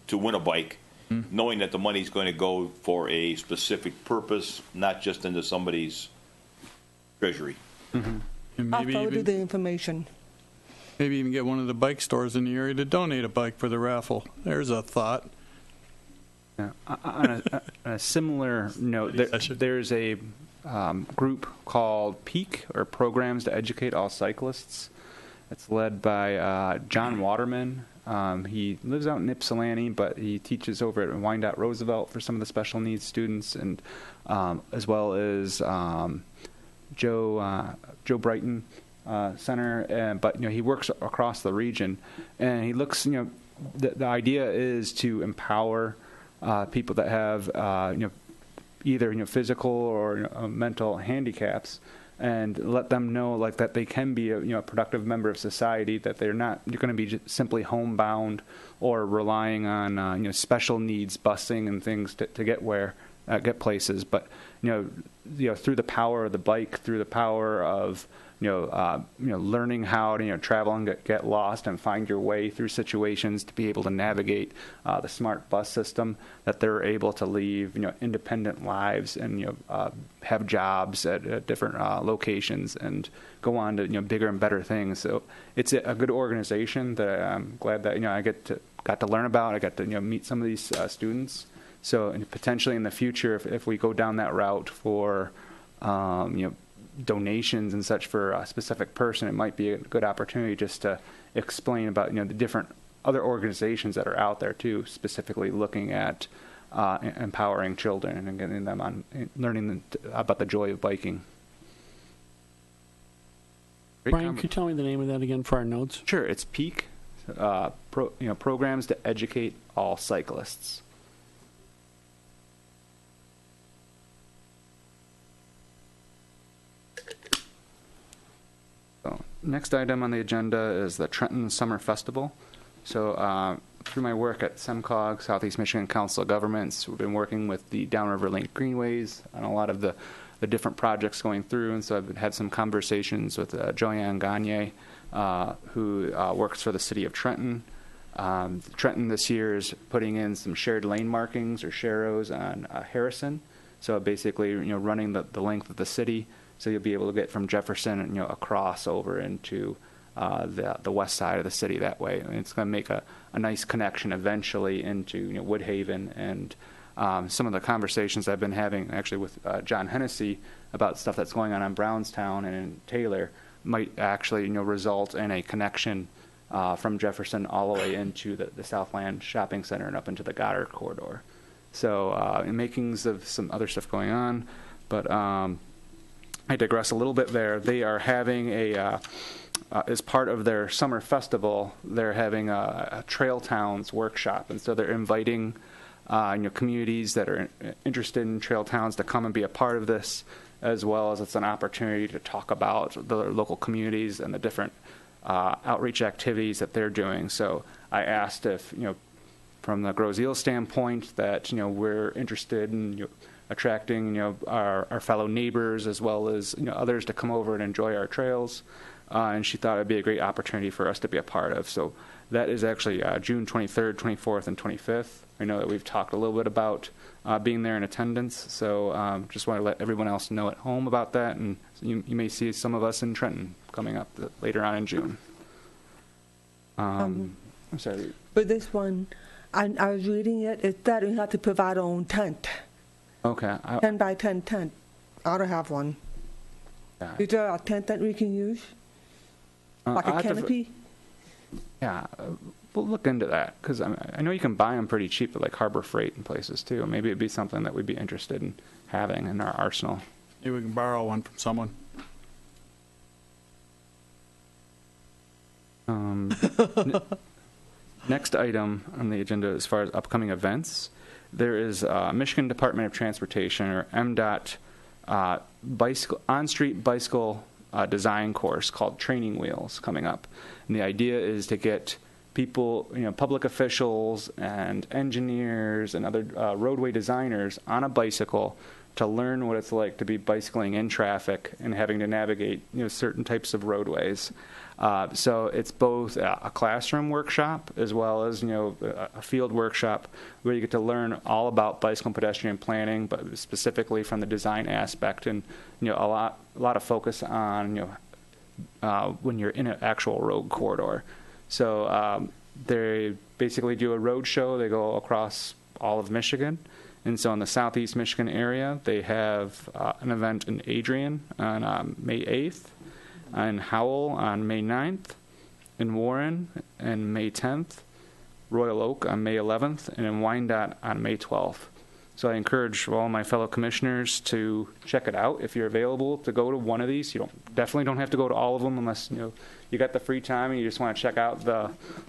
to win a bike, knowing that the money's going to go for a specific purpose, not just into somebody's treasury. And I'll maybe forward you even, the information. maybe even get one of the bike stores in the area to donate a bike for the raffle. There's a thought. Yeah. On a similar note, there's a group called PEAK, or Programs to Educate All Cyclists. It's led by John Waterman. He lives out in Ypsilanti, but he teaches over at Wyandotte Roosevelt for some of the special needs students, and as well as Joe Brighton Center. But he works across the region, and he looks. The idea is to empower people that have either physical or mental handicaps, and let them know like that they can be a productive member of society, that they're going to be just simply homebound or relying on special needs busing and things to get places, but through the power of the bike, through the power of learning how to travel and get lost and find your way through situations, to be able to navigate the smart bus system, that they're able to leave independent lives and have jobs at different locations and go on to bigger and better things. So it's a good organization that I'm glad that I got to learn about. I got to meet some of these students. So potentially in the future, if we go down that route for donations and such for a specific person, it might be a good opportunity just to explain about the different other organizations that are out there too, specifically looking at empowering children and getting them on learning about the joy of biking. Brian, could you tell me the name of that again for our notes? Sure, it's PEAK, Programs to Educate All Cyclists. So, next item on the agenda is the Trenton Summer Festival. So through my work at SEMCOG, Southeast Michigan Council of Governments, we've been working with the Downriver Link Greenways on a lot of the different projects going through. And so I've had some conversations with Joanne Gagne, who works for the city of Trenton. Trenton this year is putting in some shared lane markings, or sharrows, on Harrison. So basically, running the length of the city. So you'll be able to get from Jefferson, across over into the west side of the city that way. And it's going to make a nice connection eventually into Woodhaven. And some of the conversations I've been having actually with John Hennessy about stuff that's going on in Brownstown and in Taylor might actually result in a connection from Jefferson all the way into the Southland Shopping Center and up into the Goddard corridor. So makings of some other stuff going on, but I digress a little bit there. They are having as part of their summer festival, they're having a Trail Towns workshop, and so they're inviting communities that are interested in trail towns to come and be a part of this, as well as it's an opportunity to talk about the local communities and the different outreach activities that they're doing. So I asked if, from the Grosse Ile standpoint, that we're interested in attracting, our fellow neighbors as well as, others to come over and enjoy our trails. And she thought it'd be a great opportunity for us to be a part of. So that is actually June 23rd, 24th, and 25th. I know that we've talked a little bit about being there in attendance, so just want to let everyone else know at home about that, and you may see some of us in Trenton coming up later on in June. I'm sorry. But this one, I was reading it, it's that we have to provide our own tent. Okay. 10 by 10 tent. I don't have one. Is there a tent that we can use? Like a canopy? Yeah, we'll look into that, because I know you can buy them pretty cheap at like Harbor Freight and places too. Maybe it'd be something that we'd be interested in having in our arsenal. Maybe we can borrow one from someone. Next item on the agenda as far as upcoming events, there is Michigan Department of Transportation, or MDOT, on-street bicycle design course called Training Wheels coming up. And the idea is to get people, public officials and engineers and other roadway designers on a bicycle to learn what it's like to be bicycling in traffic and having to navigate, certain types of roadways. So it's both a classroom workshop as well as, a field workshop where you get to learn all about bicycle and pedestrian planning, but specifically from the design aspect, and, a lot of focus on, when you're in an actual road corridor. So they basically do a road show. They go across all of Michigan. And so in the southeast Michigan area, they have an event in Adrian on May 8th, in Howell on May 9th, in Warren on May 10th, Royal Oak on May 11th, and in Wyandotte on May 12th. So I encourage all my fellow commissioners to check it out if you're available to go to one of these. You definitely don't have to go to all of them unless you got the free time and you just want to check out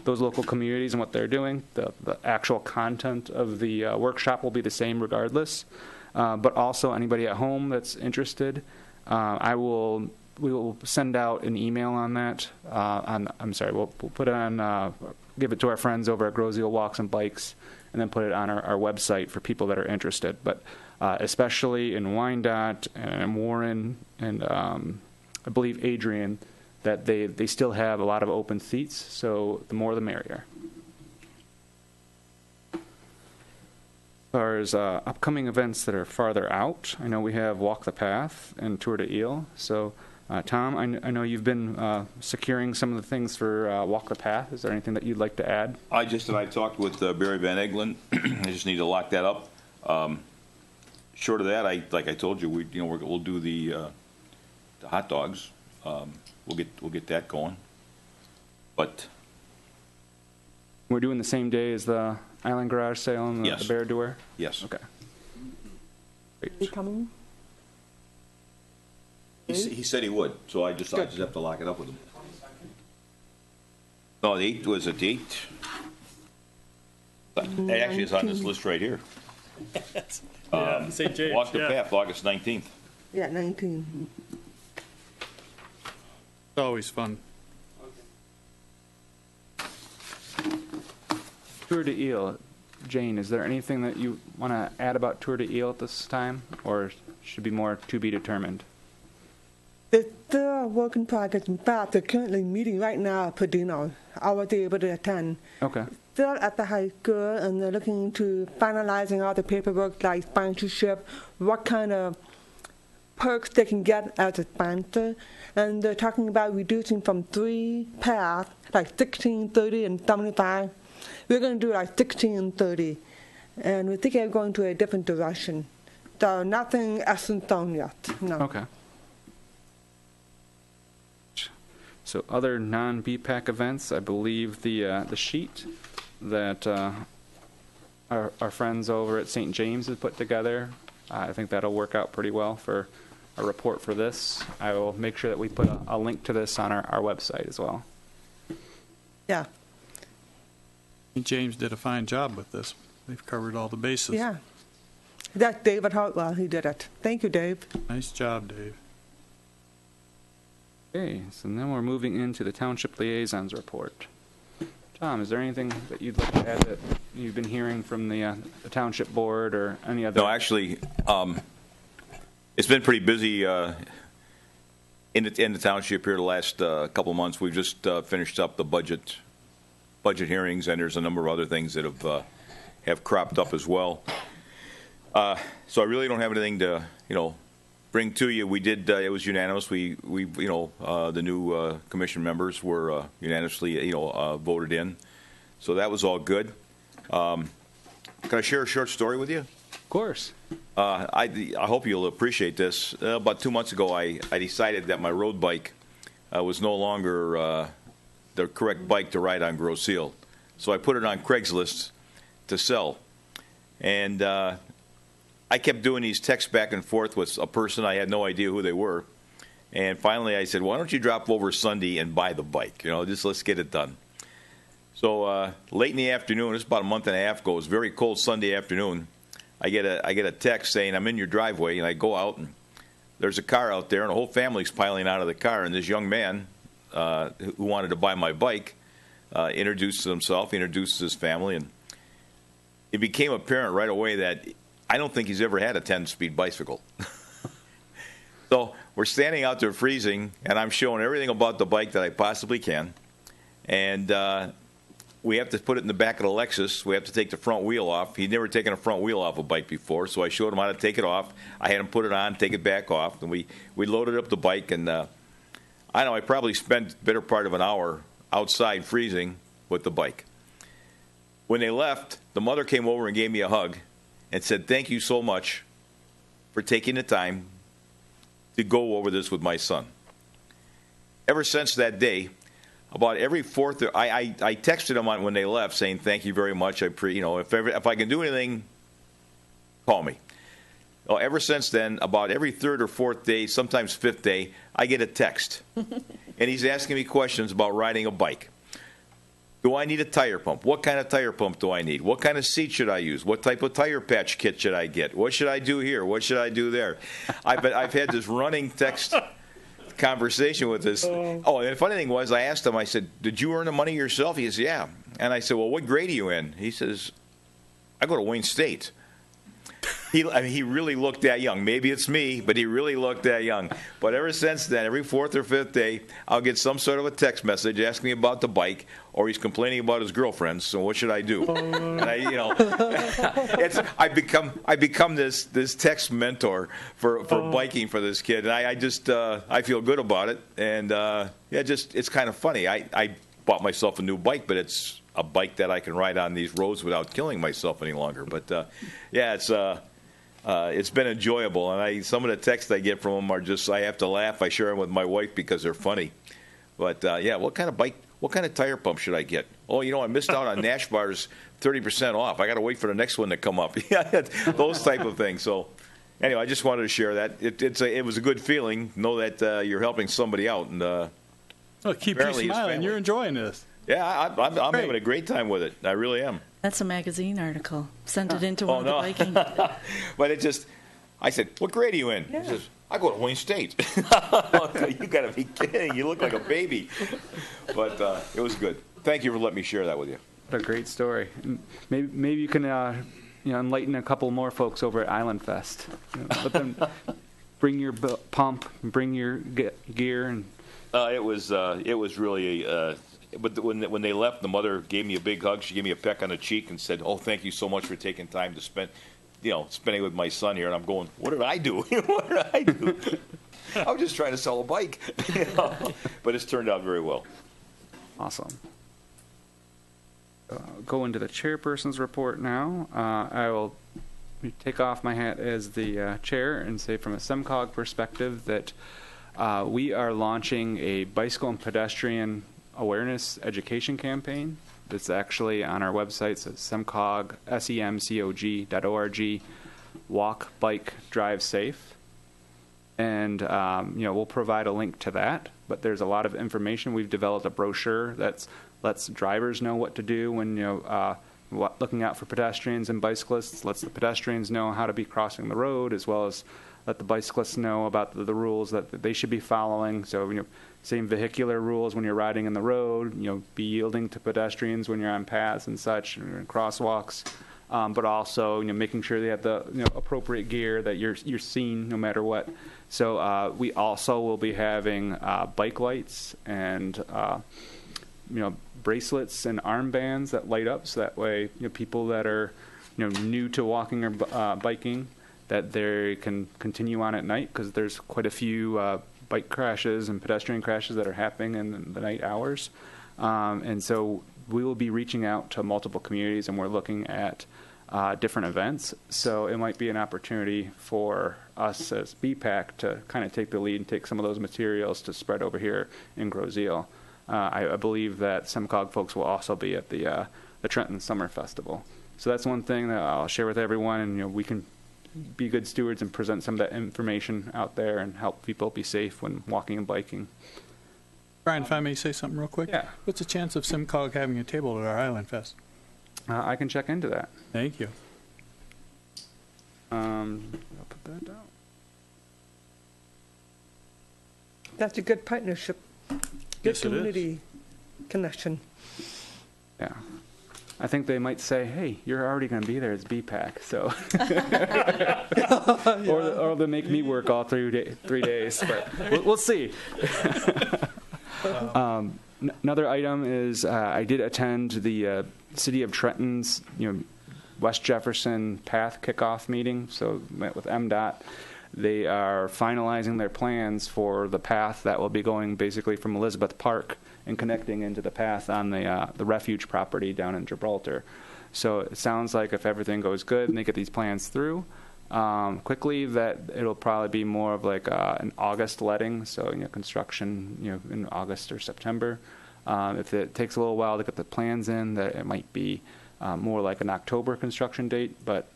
those local communities and what they're doing. The actual content of the workshop will be the same regardless. But also anybody at home that's interested, we will send out an email on that. We'll put it on, give it to our friends over at Grosio Walks and Bikes, and then put it on our website for people that are interested. But especially in Wyandotte and Warren and I believe Adrian, that they still have a lot of open seats, so the more the merrier. As far as upcoming events that are farther out, I know we have Walk the Path and Tour de Ile. So Tom, I know you've been securing some of the things for Walk the Path. Is there anything that you'd like to add? I talked with Barry Van Eglen. I just need to lock that up. Short of that, like I told you, we'll do the hot dogs. We'll get that going. But we're doing the same day as the Island Garage sale and the Bear Door? Yes. Okay. Great. Are you coming? He said he would, so I just have to lock it up with him. No, the 8th was at the 8th. Actually, it's on this list right here. St. James. Walk the Path, August 19th. Yeah, 19. It's always fun. Tour de Ile. Jane, is there anything that you want to add about Tour de Ile at this time, or should be more to be determined? It's still a work in progress. In fact, they're currently meeting right now at Padino. I was able to attend. Okay. Still at the high school, and they're looking into finalizing all the paperwork, like sponsorship, what kind of perks they can get as a sponsor. And they're talking about reducing from 3 paths, like 16, 30, and 75. We're going to do like 16 and 30. And we think they're going to a different direction. So nothing as in stone yet. No. Okay. So other non-BPAC events, I believe the sheet that our friends over at St. James have put together, I think that'll work out pretty well for a report for this. I will make sure that we put a link to this on our website as well. Yeah. James did a fine job with this. They've covered all the bases. Yeah. That's David Hartwell. He did it. Thank you, Dave. Nice job, Dave. Okay, so then we're moving into the Township Liaisons report. Tom, is there anything that you'd like to add that you've been hearing from the township board or any other? No, actually, it's been pretty busy in the township here the last couple of months. We've just finished up the budget hearings, and there's a number of other things that have cropped up as well. So I really don't have anything to bring to you. We did. It was unanimous. We the new commission members were unanimously voted in, so that was all good. Can I share a short story with you? Of course. I hope you'll appreciate this. About 2 months ago, I decided that my road bike was no longer the correct bike to ride on Grosse Ile. So I put it on Craigslist to sell. And I kept doing these texts back and forth with a person. I had no idea who they were. And finally I said, why don't you drop over Sunday and buy the bike? Just let's get it done. So late in the afternoon, it's about a month and a half ago, it was a very cold Sunday afternoon. I get a text saying, I'm in your driveway, and I go out, and there's a car out there, and a whole family's piling out of the car, and this young man who wanted to buy my bike introduces himself, introduces his family, and it became apparent right away that I don't think he's ever had a 10-speed bicycle. So we're standing out there freezing, and I'm showing everything about the bike that I possibly can, and we have to put it in the back of the Lexus. We have to take the front wheel off. He'd never taken a front wheel off a bike before, so I showed him how to take it off. I had him put it on, take it back off, and we loaded up the bike. And I probably spent the better part of an hour outside freezing with the bike. When they left, the mother came over and gave me a hug and said, thank you so much for taking the time to go over this with my son. Ever since that day, about every fourth, I texted them when they left saying thank you very much. If I can do anything, call me. Well, ever since then, about every third or fourth day, sometimes fifth day, I get a text, and he's asking me questions about riding a bike. Do I need a tire pump? What kind of tire pump do I need? What kind of seat should I use? What type of tire patch kit should I get? What should I do here? What should I do there? I've had this running text conversation with this. Oh, and the funny thing was, I asked him, I said, did you earn the money yourself? He says, yeah. And I said, well, what grade are you in? He says, I go to Wayne State. He really looked that young. Maybe it's me, but he really looked that young. But ever since then, every fourth or fifth day, I'll get some sort of a text message asking me about the bike, or he's complaining about his girlfriend. So what should I do? And I become this text mentor for biking for this kid, and I feel good about it. And it's kind of funny. I bought myself a new bike, but it's a bike that I can ride on these roads without killing myself any longer. But it's been enjoyable, and some of the texts I get from them are just, I have to laugh. I share them with my wife because they're funny. But what kind of bike, what kind of tire pump should I get? Oh, I missed out on Nash bars 30% off. I got to wait for the next one to come up. Those type of things. So anyway, I just wanted to share that. It was a good feeling. Know that you're helping somebody out, and keep you smiling. You're enjoying this. Yeah, I'm having a great time with it. I really am. That's a magazine article. Send it into one of the biking. But I said, what grade are you in? Yeah. He says, I go to Wayne State. You got to be kidding. You look like a baby. But it was good. Thank you for letting me share that with you. What a great story. Maybe you can enlighten a couple more folks over at Island Fest. Let them bring your pump, bring your gear. And it was really... But when they left, the mother gave me a big hug. She gave me a peck on the cheek and said, "Oh, thank you so much for taking time to spending with my son here." And I'm going, "What did I do? What did I do? I was just trying to sell a bike." But it's turned out very well. Awesome. Go into the chairperson's report now. I will take off my hat as the chair and say, from a SEMCOG perspective, that we are launching a bicycle and pedestrian awareness education campaign that's actually on our website. So SEMCOG, semcog.org, walk, bike, drive safe. And, we'll provide a link to that. But there's a lot of information. We've developed a brochure that lets drivers know what to do when, looking out for pedestrians and bicyclists, lets the pedestrians know how to be crossing the road, as well as let the bicyclists know about the rules that they should be following. So, same vehicular rules when you're riding in the road, be yielding to pedestrians when you're on paths and such, and crosswalks. But also, making sure they have the appropriate gear, that you're seen no matter what. So we also will be having bike lights and bracelets and armbands that light up, so that way people that are new to walking or biking, that they can continue on at night, because there's quite a few bike crashes and pedestrian crashes that are happening in the night hours. And so we will be reaching out to multiple communities, and we're looking at different events. So it might be an opportunity for us as BPAC to kind of take the lead and take some of those materials to spread over here in Groseal. I believe that SEMCOG folks will also be at the Trenton Summer Festival. So that's one thing that I'll share with everyone, and we can be good stewards and present some of that information out there and help people be safe when walking and biking. Brian, if I may say something real quick. Yeah. What's the chance of SEMCOG having a table at our Island Fest? I can check into that. Thank you. I'll put that down. That's a good partnership. Good Yes, it is. community connection. Yeah. I think they might say, hey, you're already going to be there. It's BPAC. So, or they'll make me work all 3 days. But we'll see. Another item is I did attend the City of Trenton's West Jefferson Path kickoff meeting. So met with MDOT. They are finalizing their plans for the path that will be going basically from Elizabeth Park and connecting into the path on the refuge property down in Gibraltar. So it sounds like if everything goes good and they get these plans through quickly, that it'll probably be more of like an August letting, so construction in August or September. If it takes a little while to get the plans in, that it might be more like an October construction date, but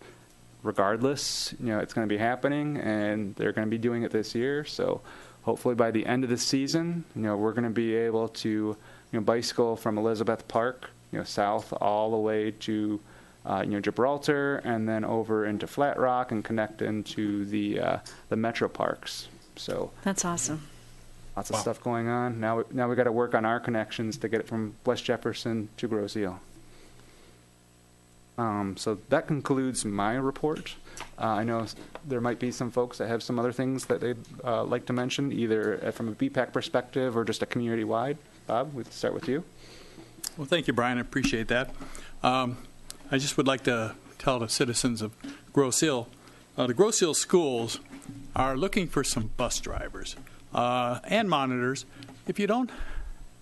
regardless, it's going to be happening, and they're going to be doing it this year. So hopefully by the end of the season, we're going to be able to, bicycle from Elizabeth Park, south all the way to, Gibraltar, and then over into Flat Rock and connect into the metro parks. So That's awesome. lots of stuff going on. Now we got to work on our connections to get it from West Jefferson to Groseal. So that concludes my report. I know there might be some folks that have some other things that they'd like to mention, either from a BPAC perspective or just a community-wide. Bob, we'll start with you. Well, thank you, Brian. I appreciate that. I just would like to tell the citizens of Groseal, the Groseal schools are looking for some bus drivers and monitors. If you don't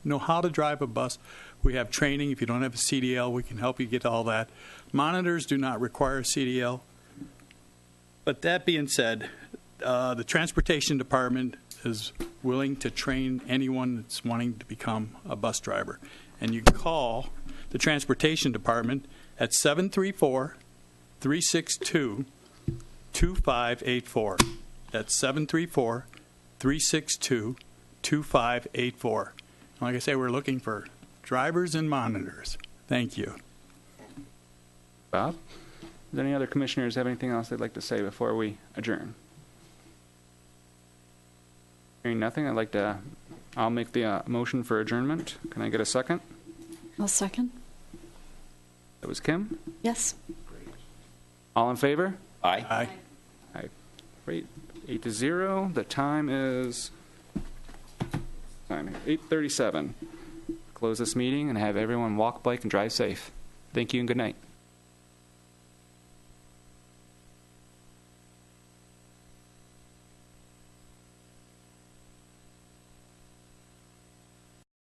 know how to drive a bus, we have training. If you don't have a CDL, we can help you get all that. Monitors do not require a CDL. But that being said, the Transportation Department is willing to train anyone that's wanting to become a bus driver. And you can call the Transportation Department at 734-362-2584. That's 734-362-2584. Like I say, we're looking for drivers and monitors. Thank you. Bob, does any other commissioners have anything else they'd like to say before we adjourn? Hearing nothing, I'll make the motion for adjournment. Can I get a second? I'll second. That was Kim. Yes. All in favor? Aye. Aye. Aye. Great. 8-0. The time is 8:37. Close this meeting and have everyone walk, bike, and drive safe. Thank you and good night.